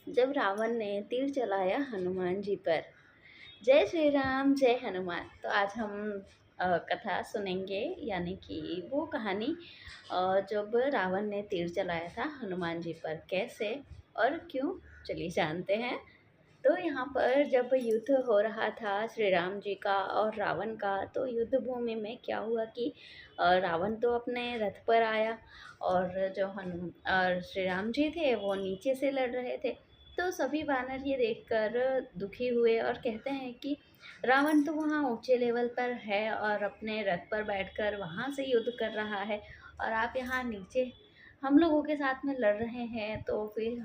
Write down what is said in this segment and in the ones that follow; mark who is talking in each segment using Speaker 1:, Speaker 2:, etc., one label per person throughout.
Speaker 1: जब रावण ने तीर चलाया हनुमान जी पर। जय श्री राम जय हनुमान। तो आज हम कथा सुनेंगे, यानी कि वो कहानी जब रावण ने तीर चलाया था हनुमान जी पर, कैसे और क्यों, चलिए जानते हैं। तो यहाँ पर जब युद्ध हो रहा था श्री राम जी का और रावण का, तो युद्ध भूमि में क्या हुआ कि रावण तो अपने रथ पर आया और जो श्री राम जी थे वो नीचे से लड़ रहे थे। तो सभी वानर ये देखकर दुखी हुए और कहते हैं कि रावण तो वहाँ ऊंचे लेवल पर है और अपने रथ पर बैठकर वहाँ से युद्ध कर रहा है, और आप यहाँ नीचे हम लोगों के साथ में लड़ रहे हैं, तो फिर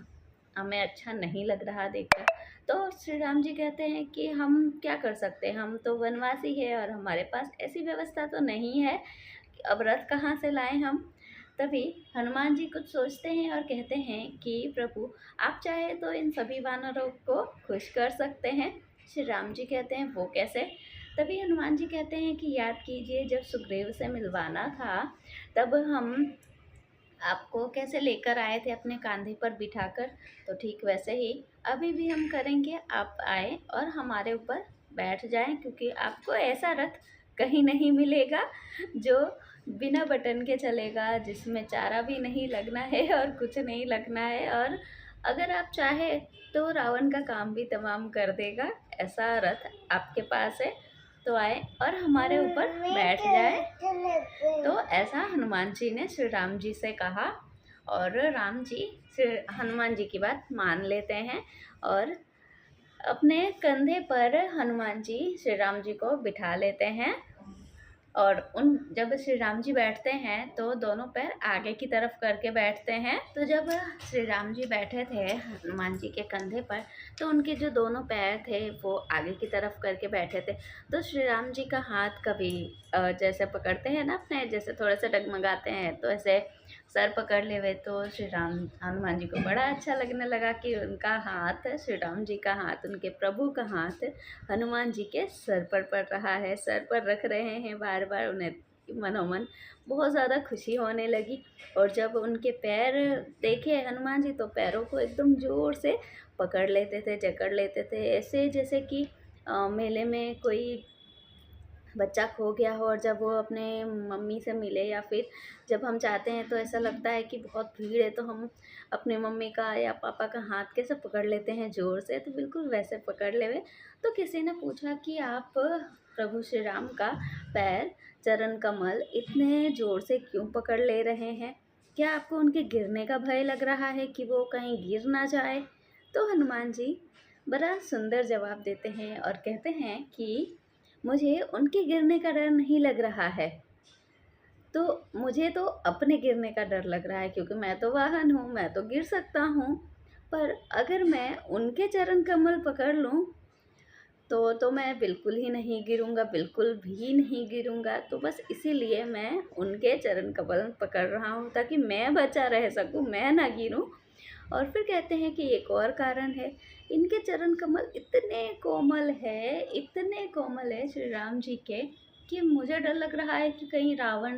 Speaker 1: हमें अच्छा नहीं लग रहा देखकर। तो श्री राम जी कहते हैं कि हम क्या कर सकते हैं, हम तो वनवासी है और हमारे पास ऐसी व्यवस्था तो नहीं है, अब रथ कहाँ से लाएं हम। तभी हनुमान जी कुछ सोचते हैं और कहते हैं कि प्रभु, आप चाहे तो इन सभी वानरों को खुश कर सकते हैं। श्री राम जी कहते हैं वो कैसे। तभी हनुमान जी कहते हैं कि याद कीजिए, जब सुग्रीव से मिलवाना था तब हम आपको कैसे लेकर आए थे अपने कांधे पर बिठाकर, तो ठीक वैसे ही अभी भी हम करेंगे। आप आए और हमारे ऊपर बैठ जाएं, क्योंकि आपको ऐसा रथ कहीं नहीं मिलेगा जो बिना बटन के चलेगा, जिसमें चारा भी नहीं लगना है और कुछ नहीं लगना है, और अगर आप चाहे तो रावण का काम भी तमाम कर देगा। ऐसा रथ आपके पास है, तो आए और हमारे ऊपर बैठ जाए। तो ऐसा हनुमान जी ने श्री राम जी से कहा, और राम जी श्री हनुमान जी की बात मान लेते हैं और अपने कंधे पर हनुमान जी श्री राम जी को बिठा लेते हैं। और जब श्री राम जी बैठते हैं तो दोनों पैर आगे की तरफ करके बैठते हैं। तो जब श्री राम जी बैठे थे हनुमान जी के कंधे पर, तो उनके जो दोनों पैर थे वो आगे की तरफ करके बैठे थे। तो श्री राम जी का हाथ कभी जैसे पकड़ते हैं ना अपने, जैसे थोड़ा सा डगमगाते हैं, तो ऐसे सर पकड़ ले हुए। तो श्री राम हनुमान जी को बड़ा अच्छा लगने लगा कि उनका हाथ, श्री राम जी का हाथ, उनके प्रभु का हाथ हनुमान जी के सर पर पड़ रहा है, सर पर रख रहे हैं बार बार। उन्हें मनोमन बहुत ज़्यादा खुशी होने लगी। और जब उनके पैर देखे हनुमान जी, तो पैरों को एकदम ज़ोर से पकड़ लेते थे, जकड़ लेते थे, ऐसे जैसे कि मेले में कोई बच्चा खो गया हो और जब वो अपने मम्मी से मिले, या फिर जब हम चाहते हैं तो ऐसा लगता है कि बहुत भीड़ है, तो हम अपने मम्मी का या पापा का हाथ कैसे पकड़ लेते हैं ज़ोर से, तो बिल्कुल वैसे पकड़ ले हुए। तो किसी ने पूछा कि आप प्रभु श्री राम का पैर, चरण कमल इतने ज़ोर से क्यों पकड़ ले रहे हैं? क्या आपको उनके गिरने का भय लग रहा है कि वो कहीं गिर ना जाए? तो हनुमान जी बड़ा सुंदर जवाब देते हैं और कहते हैं कि मुझे उनके गिरने का डर नहीं लग रहा है, तो मुझे तो अपने गिरने का डर लग रहा है, क्योंकि मैं तो वाहन हूँ, मैं तो गिर सकता हूँ। पर अगर मैं उनके चरण कमल पकड़ लूँ तो मैं बिल्कुल ही नहीं गिरूँगा, बिल्कुल भी नहीं गिरूँगा। तो बस इसीलिए मैं उनके चरण कमल पकड़ रहा हूँ, ताकि मैं बचा रह सकूँ, मैं ना गिरूँ। और फिर कहते हैं कि एक और कारण है, इनके चरण कमल इतने कोमल है श्री राम जी के, कि मुझे डर लग रहा है कि कहीं रावण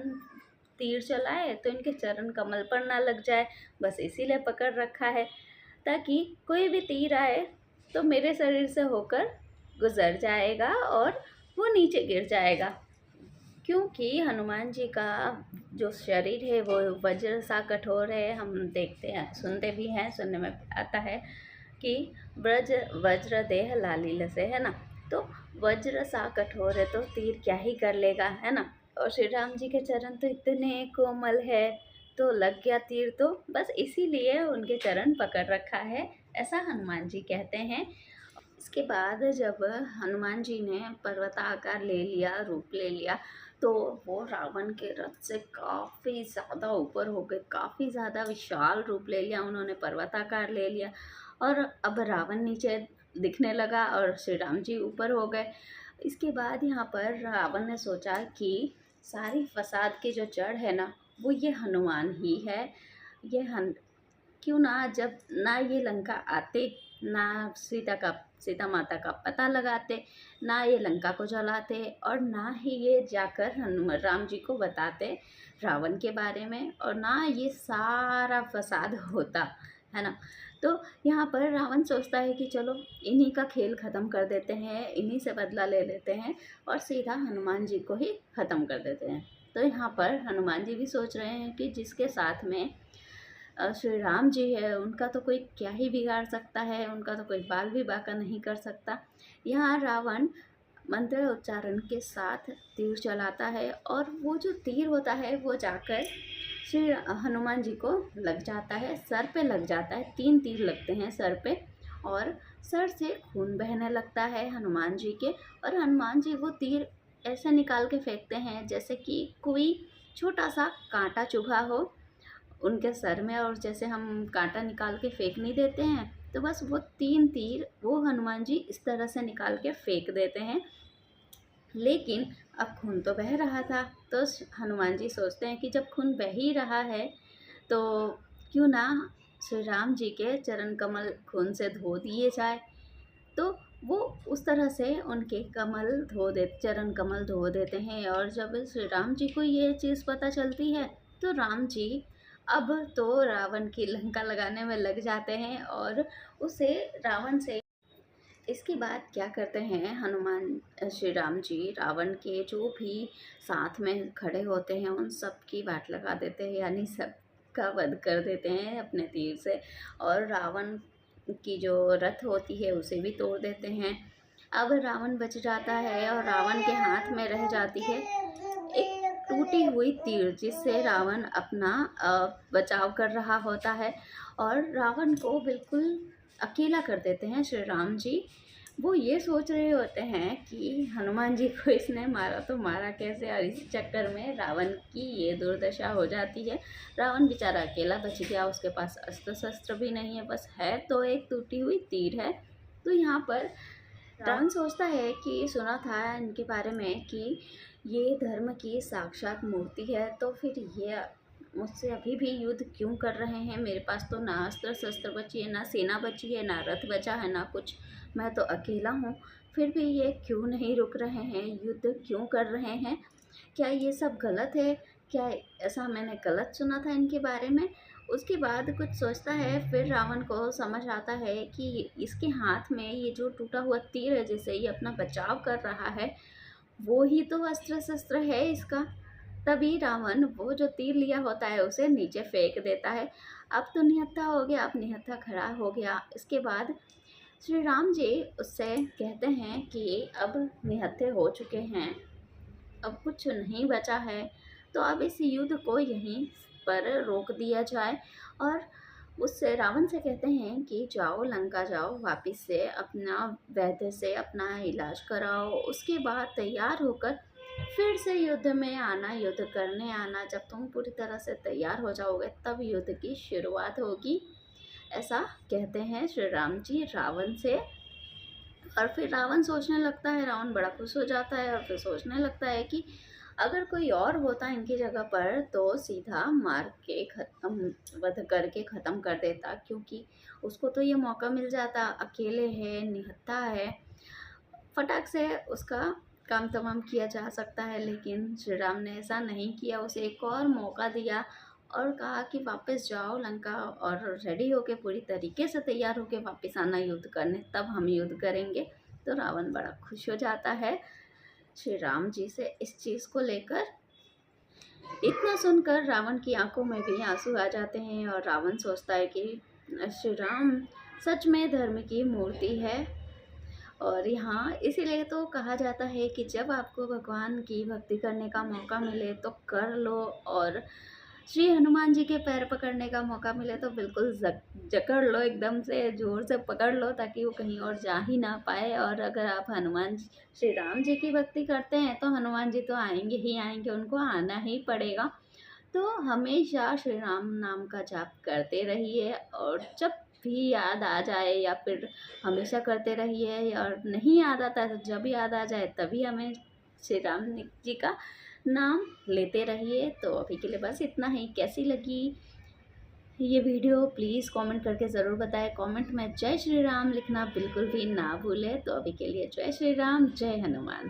Speaker 1: तीर चलाए तो इनके चरण कमल पर ना लग जाए। बस इसीलिए पकड़ रखा है, ताकि कोई भी तीर आए तो मेरे शरीर से होकर गुजर जाएगा और वो नीचे गिर जाएगा। क्योंकि हनुमान जी का जो शरीर है वो वज्र सा कठोर है। हम देखते हैं, सुनते भी हैं, सुनने में आता है कि वज्र देह लालील से, है ना। तो वज्र सा कठोर है, तो तीर क्या ही कर लेगा, है ना। और श्री राम जी के चरण तो इतने कोमल है, तो लग गया तीर, तो बस इसीलिए उनके चरण पकड़ रखा है, ऐसा हनुमान जी कहते हैं। इसके बाद जब हनुमान जी ने पर्वताकार ले लिया, रूप ले लिया, तो वो रावण के रथ से काफ़ी ज़्यादा ऊपर हो गए, काफ़ी ज़्यादा विशाल रूप ले लिया उन्होंने, पर्वताकार ले लिया। और अब रावण नीचे दिखने लगा और श्री राम जी ऊपर हो गए। इसके बाद यहाँ पर रावण ने सोचा कि सारी फसाद की जो जड़ है ना, वो ये हनुमान ही है। ये क्यों ना, जब ना ये लंका आते, ना सीता माता का पता लगाते, ना ये लंका को जलाते, और ना ही ये जाकर हनुमान राम जी को बताते रावण के बारे में, और ना ये सारा फसाद होता, है ना। तो यहाँ पर रावण सोचता है कि चलो इन्हीं का खेल ख़त्म कर देते हैं, इन्हीं से बदला ले लेते हैं और सीधा हनुमान जी को ही ख़त्म कर देते हैं। तो यहाँ पर हनुमान जी भी सोच रहे हैं कि जिसके साथ में श्री राम जी है, उनका तो कोई क्या ही बिगाड़ सकता है, उनका तो कोई बाल भी बांका नहीं कर सकता। यहाँ रावण मंत्र उच्चारण के साथ तीर चलाता है और वो जो तीर होता है वो जाकर श्री हनुमान जी को लग जाता है, सर पे लग जाता है। 3 तीर लगते हैं सर पे और सर से खून बहने लगता है हनुमान जी के। और हनुमान जी वो तीर ऐसे निकाल के फेंकते हैं जैसे कि कोई छोटा सा कांटा चुभा हो उनके सर में, और जैसे हम कांटा निकाल के फेंक नहीं देते हैं, तो बस वो 3 तीर वो हनुमान जी इस तरह से निकाल के फेंक देते हैं। लेकिन अब खून तो बह रहा था, तो हनुमान जी सोचते हैं कि जब खून बह ही रहा है तो क्यों ना श्री राम जी के चरण कमल खून से धो दिए जाए। तो वो उस तरह से उनके चरण कमल धो देते हैं। और जब श्री राम जी को ये चीज़ पता चलती है तो राम जी अब तो रावण की लंका लगाने में लग जाते हैं और उसे रावण से इसके बाद क्या करते हैं हनुमान श्री राम जी रावण के जो भी साथ में खड़े होते हैं उन सब की वाट लगा देते हैं, यानी सबका वध कर देते हैं अपने तीर से। और रावण की जो रथ होती है उसे भी तोड़ देते हैं। अब रावण बच जाता है और रावण के हाथ में रह जाती है एक टूटी हुई तीर, जिससे रावण अपना बचाव कर रहा होता है और रावण को बिल्कुल अकेला कर देते हैं श्री राम जी। वो ये सोच रहे होते हैं कि हनुमान जी को इसने मारा तो मारा कैसे, और इस चक्कर में रावण की ये दुर्दशा हो जाती है। रावण बेचारा अकेला बच गया, उसके पास अस्त्र शस्त्र भी नहीं है, बस है तो एक टूटी हुई तीर है। तो यहाँ पर रावण सोचता है कि सुना था इनके बारे में कि ये धर्म की साक्षात मूर्ति है, तो फिर ये मुझसे अभी भी युद्ध क्यों कर रहे हैं। मेरे पास तो ना अस्त्र शस्त्र बची है, ना सेना बची है, ना रथ बचा है, ना कुछ, मैं तो अकेला हूँ। फिर भी ये क्यों नहीं रुक रहे हैं, युद्ध क्यों कर रहे हैं, क्या ये सब गलत है, क्या ऐसा मैंने गलत सुना था इनके बारे में। उसके बाद कुछ सोचता है, फिर रावण को समझ आता है कि इसके हाथ में ये जो टूटा हुआ तीर है जिससे ये अपना बचाव कर रहा है, वो ही तो अस्त्र शस्त्र है इसका। तभी रावण वो जो तीर लिया होता है उसे नीचे फेंक देता है। अब तो निहत्था हो गया, अब निहत्था खड़ा हो गया। इसके बाद श्री राम जी उससे कहते हैं कि अब निहत्थे हो चुके हैं, अब कुछ नहीं बचा है, तो अब इस युद्ध को यहीं पर रोक दिया जाए। और उससे रावण से कहते हैं कि जाओ लंका जाओ, वापस से अपना वैद्य से अपना इलाज कराओ, उसके बाद तैयार होकर फिर से युद्ध में आना, युद्ध करने आना। जब तुम पूरी तरह से तैयार हो जाओगे तब युद्ध की शुरुआत होगी, ऐसा कहते हैं श्री राम जी रावण से। और फिर रावण सोचने लगता है, रावण बड़ा खुश हो जाता है और फिर सोचने लगता है कि अगर कोई और होता इनकी जगह पर तो सीधा मार के वध करके ख़त्म कर देता, क्योंकि उसको तो ये मौका मिल जाता, अकेले है, निहत्था है, फटाक से उसका काम तमाम किया जा सकता है। लेकिन श्री राम ने ऐसा नहीं किया, उसे एक और मौका दिया और कहा कि वापस जाओ लंका और रेडी होके पूरी तरीके से तैयार होके वापस आना युद्ध करने, तब हम युद्ध करेंगे। तो रावण बड़ा खुश हो जाता है श्री राम जी से इस चीज़ को लेकर। इतना सुनकर रावण की आंखों में भी आंसू आ जाते हैं और रावण सोचता है कि श्री राम सच में धर्म की मूर्ति है। और यहाँ इसीलिए तो कहा जाता है कि जब आपको भगवान की भक्ति करने का मौका मिले तो कर लो, और श्री हनुमान जी के पैर पकड़ने का मौका मिले तो बिल्कुल जकड़ लो, एकदम से ज़ोर से पकड़ लो ताकि वो कहीं और जा ही ना पाए। और अगर आप श्री राम जी की भक्ति करते हैं तो हनुमान जी तो आएंगे ही आएंगे, उनको आना ही पड़ेगा। तो हमेशा श्री राम नाम का जाप करते रहिए, और जब भी याद आ जाए या फिर हमेशा करते रहिए, और नहीं याद आता तो जब याद आ जाए तभी हमें श्री राम जी का नाम लेते रहिए। तो अभी के लिए बस इतना ही। कैसी लगी ये वीडियो प्लीज़ कमेंट करके ज़रूर बताएं। कमेंट में जय श्री राम लिखना बिल्कुल भी ना भूलें। तो अभी के लिए जय श्री राम, जय हनुमान।